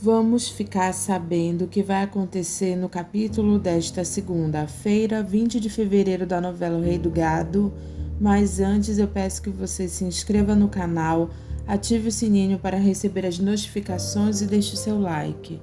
Vamos ficar sabendo o que vai acontecer no capítulo desta segunda-feira, 20 de fevereiro da novela O Rei do Gado. Mas antes eu peço que você se inscreva no canal, ative o sininho para receber as notificações e deixe o seu like.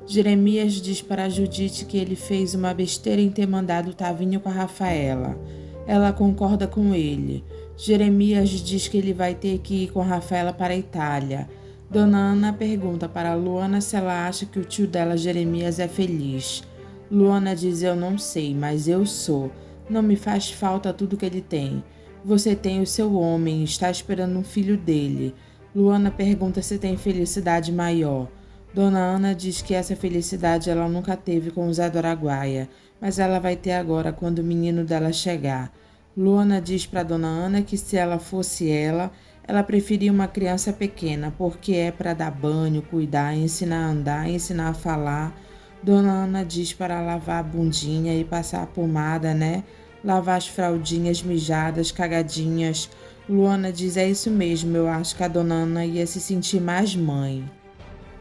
Jeremias diz para Judite que ele fez uma besteira em ter mandado o Tavinho com a Rafaela. Ela concorda com ele. Jeremias diz que ele vai ter que ir com a Rafaela para a Itália. Dona Ana pergunta para Luana se ela acha que o tio dela, Jeremias, é feliz. Luana diz: eu não sei, mas eu sou. Não me faz falta tudo que ele tem. Você tem o seu homem, está esperando um filho dele. Luana pergunta se tem felicidade maior. Dona Ana diz que essa felicidade ela nunca teve com o Zé do Araguaia, mas ela vai ter agora quando o menino dela chegar. Luana diz para Dona Ana que se ela fosse ela preferia uma criança pequena, porque é para dar banho, cuidar, ensinar a andar, ensinar a falar. Dona Ana diz para lavar a bundinha e passar a pomada, né? Lavar as fraldinhas mijadas, cagadinhas. Luana diz: é isso mesmo, eu acho que a Dona Ana ia se sentir mais mãe.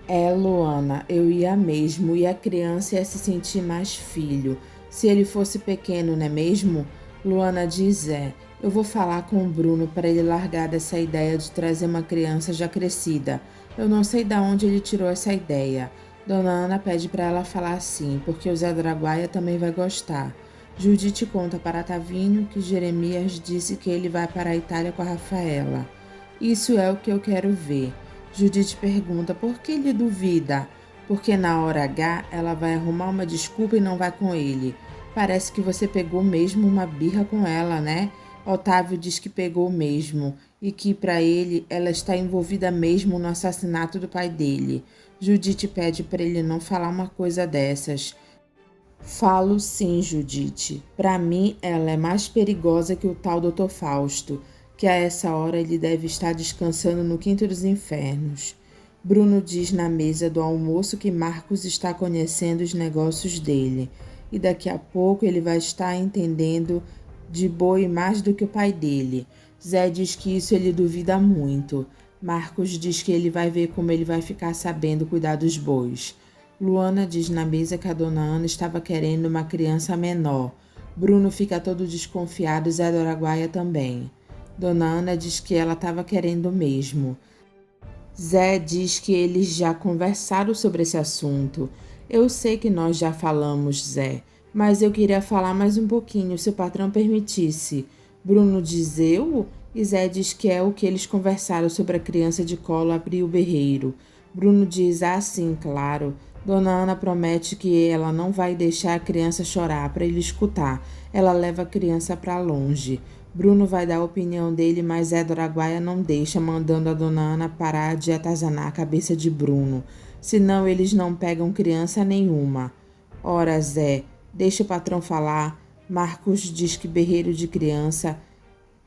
É, Luana, eu ia mesmo, e a criança ia se sentir mais filho. Se ele fosse pequeno, não é mesmo? Luana diz: é. Eu vou falar com o Bruno para ele largar dessa ideia de trazer uma criança já crescida. Eu não sei de onde ele tirou essa ideia. Dona Ana pede para ela falar assim, porque o Zé do Araguaia também vai gostar. Judite conta para Tavinho que Jeremias disse que ele vai para a Itália com a Rafaela. Isso é o que eu quero ver. Judite pergunta por que ele duvida. Porque na hora H ela vai arrumar uma desculpa e não vai com ele. Parece que você pegou mesmo uma birra com ela, né? Otávio diz que pegou mesmo e que para ele ela está envolvida mesmo no assassinato do pai dele. Judite pede para ele não falar uma coisa dessas. Falo sim, Judite. Para mim ela é mais perigosa que o tal Dr. Fausto, que a essa hora ele deve estar descansando no quinto dos infernos. Bruno diz na mesa do almoço que Marcos está conhecendo os negócios dele e daqui a pouco ele vai estar entendendo de boi mais do que o pai dele. Zé diz que isso ele duvida muito. Marcos diz que ele vai ver como ele vai ficar sabendo cuidar dos bois. Luana diz na mesa que a Dona Ana estava querendo uma criança menor. Bruno fica todo desconfiado e Zé do Araguaia também. Dona Ana diz que ela estava querendo mesmo. Zé diz que eles já conversaram sobre esse assunto. Eu sei que nós já falamos, Zé, mas eu queria falar mais um pouquinho, se o patrão permitisse. Bruno diz eu? E Zé diz que é o que eles conversaram sobre a criança de colo abrir o berreiro. Bruno diz: ah, sim, claro. Dona Ana promete que ela não vai deixar a criança chorar para ele escutar. Ela leva a criança para longe. Bruno vai dar a opinião dele, mas Zé do Araguaia não deixa, mandando a Dona Ana parar de atazanar a cabeça de Bruno. Senão eles não pegam criança nenhuma. Ora, Zé, deixa o patrão falar. Marcos diz que berreiro de criança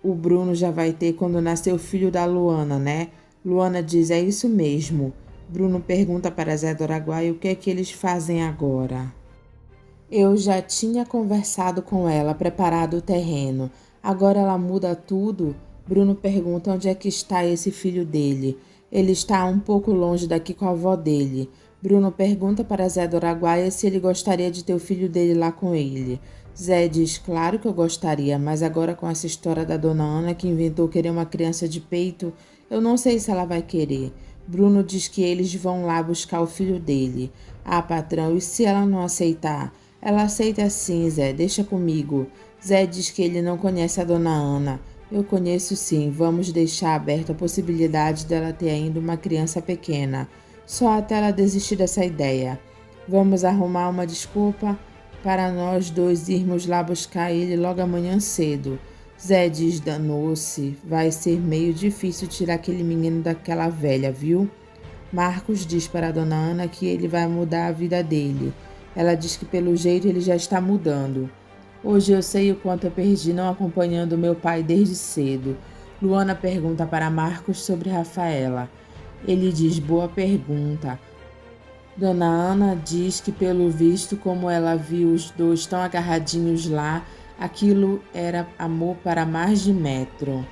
o Bruno já vai ter quando nascer o filho da Luana, né? Luana diz: é isso mesmo. Bruno pergunta para Zé do Araguaia o que é que eles fazem agora. Eu já tinha conversado com ela, preparado o terreno. Agora ela muda tudo? Bruno pergunta onde é que está esse filho dele. Ele está um pouco longe daqui com a avó dele. Bruno pergunta para Zé do Araguaia se ele gostaria de ter o filho dele lá com ele. Zé diz: claro que eu gostaria, mas agora com essa história da Dona Ana que inventou querer uma criança de peito, eu não sei se ela vai querer. Bruno diz que eles vão lá buscar o filho dele. Ah, patrão, e se ela não aceitar? Ela aceita sim, Zé, deixa comigo. Zé diz que ele não conhece a Dona Ana. Eu conheço sim, vamos deixar aberta a possibilidade dela ter ainda uma criança pequena. Só até ela desistir dessa ideia. Vamos arrumar uma desculpa para nós dois irmos lá buscar ele logo amanhã cedo. Zé diz: danou-se, vai ser meio difícil tirar aquele menino daquela velha, viu? Marcos diz para a Dona Ana que ele vai mudar a vida dele. Ela diz que pelo jeito ele já está mudando. Hoje eu sei o quanto eu perdi não acompanhando meu pai desde cedo. Luana pergunta para Marcos sobre Rafaela. Ele diz: boa pergunta. Dona Ana diz que pelo visto, como ela viu os dois tão agarradinhos lá, aquilo era amor para mais de metro.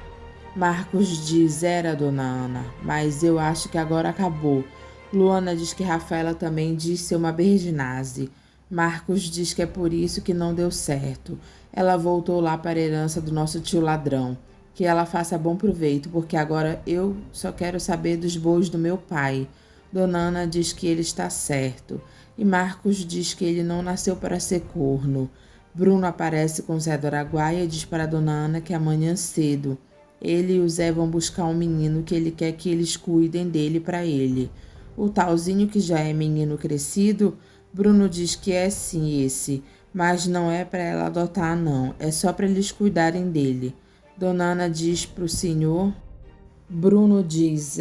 Marcos diz: era, Dona Ana, mas eu acho que agora acabou. Luana diz que Rafaela também diz ser uma Berginase. Marcos diz que é por isso que não deu certo. Ela voltou lá para a herança do nosso tio ladrão. Que ela faça bom proveito, porque agora eu só quero saber dos bois do meu pai. Dona Ana diz que ele está certo. E Marcos diz que ele não nasceu para ser corno. Bruno aparece com Zé do Araguaia e diz para Dona Ana que amanhã cedo ele e o Zé vão buscar um menino que ele quer que eles cuidem dele para ele. O talzinho que já é menino crescido, Bruno diz que é sim esse, mas não é para ela adotar não, é só para eles cuidarem dele. Dona Ana diz pro senhor. Bruno diz,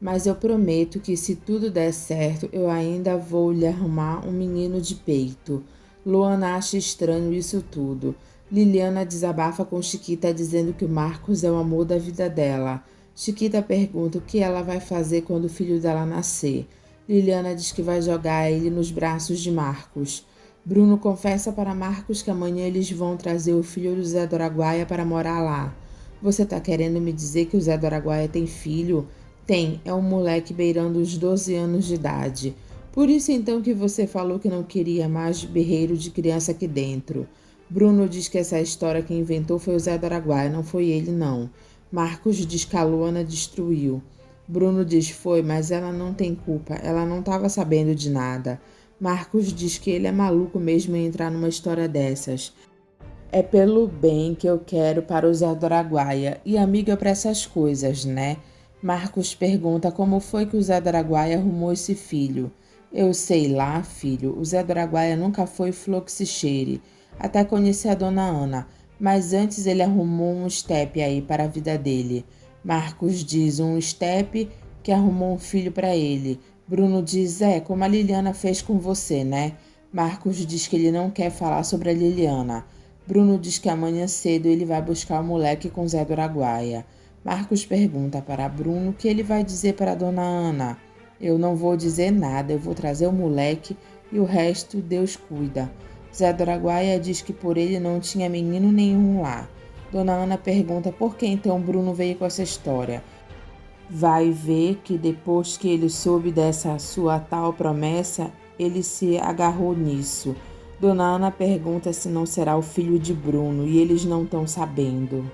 mas eu prometo que se tudo der certo, eu ainda vou lhe arrumar um menino de peito. Luana acha estranho isso tudo. Liliana desabafa com Chiquita dizendo que o Marcos é o amor da vida dela. Chiquita pergunta o que ela vai fazer quando o filho dela nascer. Liliana diz que vai jogar ele nos braços de Marcos. Bruno confessa para Marcos que amanhã eles vão trazer o filho do Zé do Araguaia para morar lá. Você tá querendo me dizer que o Zé do Araguaia tem filho? Tem, é um moleque beirando os 12 anos de idade. Por isso então que você falou que não queria mais berreiro de criança aqui dentro. Bruno diz que essa história que inventou foi o Zé do Araguaia, não foi ele não. Marcos diz que a Luana destruiu. Bruno diz foi, mas ela não tem culpa, ela não estava sabendo de nada. Marcos diz que ele é maluco mesmo em entrar numa história dessas. É pelo bem que eu quero para o Zé do Araguaia e amiga para essas coisas, né? Marcos pergunta como foi que o Zé do Araguaia arrumou esse filho. Eu sei lá, filho, o Zé do Araguaia nunca foi flor que se cheire. Até conheci a dona Ana, mas antes ele arrumou um estepe aí para a vida dele. Marcos diz um estepe que arrumou um filho para ele. Bruno diz, como a Liliana fez com você, né? Marcos diz que ele não quer falar sobre a Liliana. Bruno diz que amanhã cedo ele vai buscar o moleque com Zé do Araguaia. Marcos pergunta para Bruno o que ele vai dizer para a dona Ana. Eu não vou dizer nada, eu vou trazer o moleque e o resto Deus cuida. Zé do Araguaia diz que por ele não tinha menino nenhum lá. Dona Ana pergunta por que então Bruno veio com essa história. Vai ver que depois que ele soube dessa sua tal promessa, ele se agarrou nisso. Dona Ana pergunta se não será o filho de Bruno e eles não estão sabendo.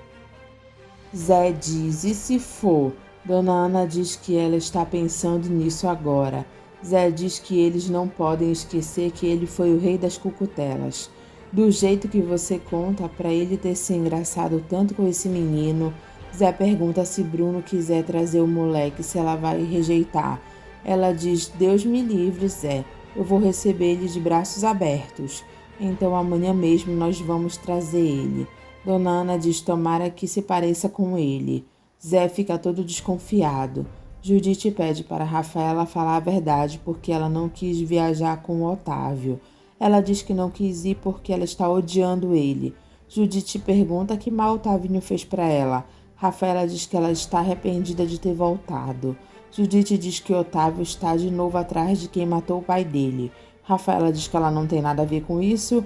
Zé diz, e se for? Dona Ana diz que ela está pensando nisso agora. Zé diz que eles não podem esquecer que ele foi o rei das cucutelas. Do jeito que você conta, para ele ter se engraçado tanto com esse menino, Zé pergunta se Bruno quiser trazer o moleque, se ela vai rejeitar. Ela diz, Deus me livre, Zé, eu vou receber ele de braços abertos. Então amanhã mesmo nós vamos trazer ele. Dona Ana diz, tomara que se pareça com ele. Zé fica todo desconfiado. Judite pede para Rafaela falar a verdade porque ela não quis viajar com o Otávio. Ela diz que não quis ir porque ela está odiando ele. Judite pergunta que mal Otavinho fez para ela. Rafaela diz que ela está arrependida de ter voltado. Judite diz que Otávio está de novo atrás de quem matou o pai dele. Rafaela diz que ela não tem nada a ver com isso.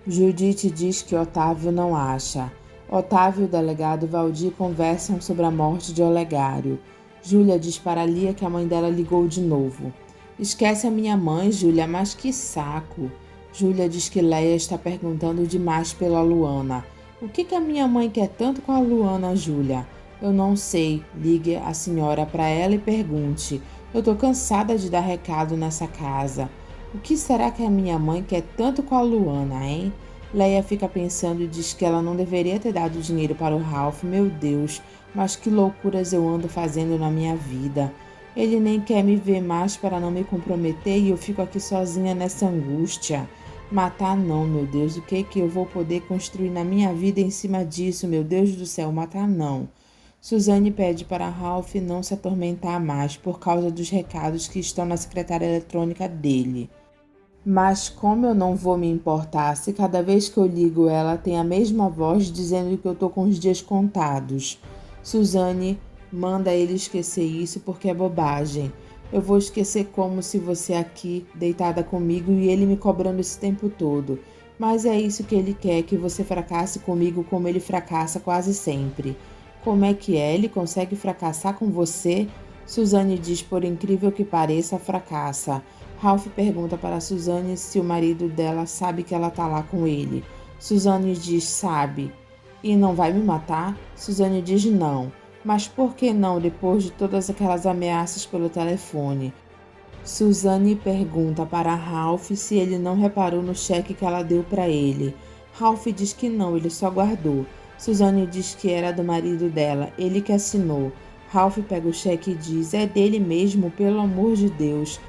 Judite diz que Otávio não acha. Otávio e o delegado Valdir conversam sobre a morte de Olegário. Júlia diz para Lia que a mãe dela ligou de novo. Esquece a minha mãe, Júlia, mas que saco. Júlia diz que Leia está perguntando demais pela Luana. O que a minha mãe quer tanto com a Luana, Júlia? Eu não sei. Ligue a senhora para ela e pergunte. Eu tô cansada de dar recado nessa casa. O que será que a minha mãe quer tanto com a Luana, hein? Leia fica pensando e diz que ela não deveria ter dado dinheiro para o Ralph. Meu Deus, mas que loucuras eu ando fazendo na minha vida. Ele nem quer me ver mais para não me comprometer e eu fico aqui sozinha nessa angústia. Matar não, meu Deus, o que eu vou poder construir na minha vida em cima disso, meu Deus do céu, matar não. Suzane pede para Ralph não se atormentar mais por causa dos recados que estão na secretária eletrônica dele. Mas como eu não vou me importar se cada vez que eu ligo ela tem a mesma voz dizendo que eu tô com os dias contados? Suzane manda ele esquecer isso porque é bobagem. Eu vou esquecer como se você aqui, deitada comigo e ele me cobrando esse tempo todo. Mas é isso que ele quer, que você fracasse comigo como ele fracassa quase sempre. Como é que é? Ele consegue fracassar com você? Suzane diz: por incrível que pareça, fracassa. Ralph pergunta para Suzane se o marido dela sabe que ela tá lá com ele. Suzane diz: sabe. E não vai me matar? Suzane diz: não. Mas por que não depois de todas aquelas ameaças pelo telefone? Suzane pergunta para Ralph se ele não reparou no cheque que ela deu para ele. Ralph diz que não, ele só guardou. Suzane diz que era do marido dela, ele que assinou. Ralph pega o cheque e diz: é dele mesmo, pelo amor de Deus.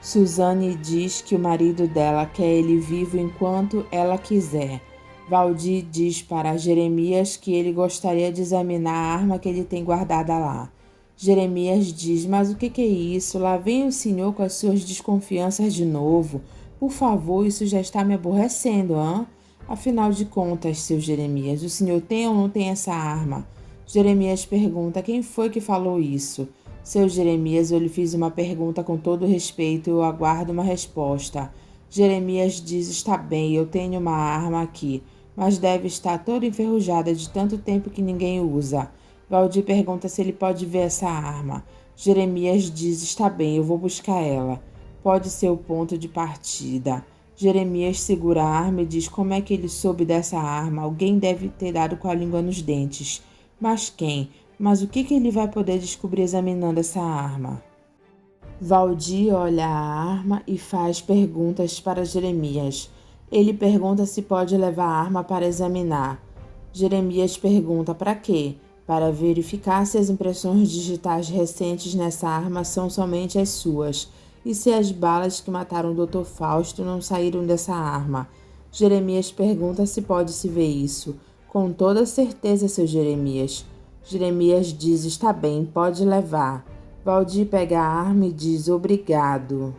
Suzane diz que o marido dela quer ele vivo enquanto ela quiser. Valdir diz para Jeremias que ele gostaria de examinar a arma que ele tem guardada lá. Jeremias diz: mas o que é isso? Lá vem o senhor com as suas desconfianças de novo. Por favor, isso já está me aborrecendo, hã? Afinal de contas, seu Jeremias, o senhor tem ou não tem essa arma? Jeremias pergunta: quem foi que falou isso? Seu Jeremias, eu lhe fiz uma pergunta com todo respeito e eu aguardo uma resposta. Jeremias diz: está bem, eu tenho uma arma aqui, mas deve estar toda enferrujada de tanto tempo que ninguém usa. Valdir pergunta se ele pode ver essa arma. Jeremias diz: está bem, eu vou buscar ela. Pode ser o ponto de partida. Jeremias segura a arma e diz: como é que ele soube dessa arma? Alguém deve ter dado com a língua nos dentes. Mas quem? Mas o que ele vai poder descobrir examinando essa arma? Valdir olha a arma e faz perguntas para Jeremias. Ele pergunta se pode levar a arma para examinar. Jeremias pergunta para quê? Para verificar se as impressões digitais recentes nessa arma são somente as suas e se as balas que mataram o Dr. Fausto não saíram dessa arma. Jeremias pergunta se pode se ver isso. Com toda certeza, seu Jeremias. Jeremias diz: está bem, pode levar. Valdir pega a arma e diz: obrigado.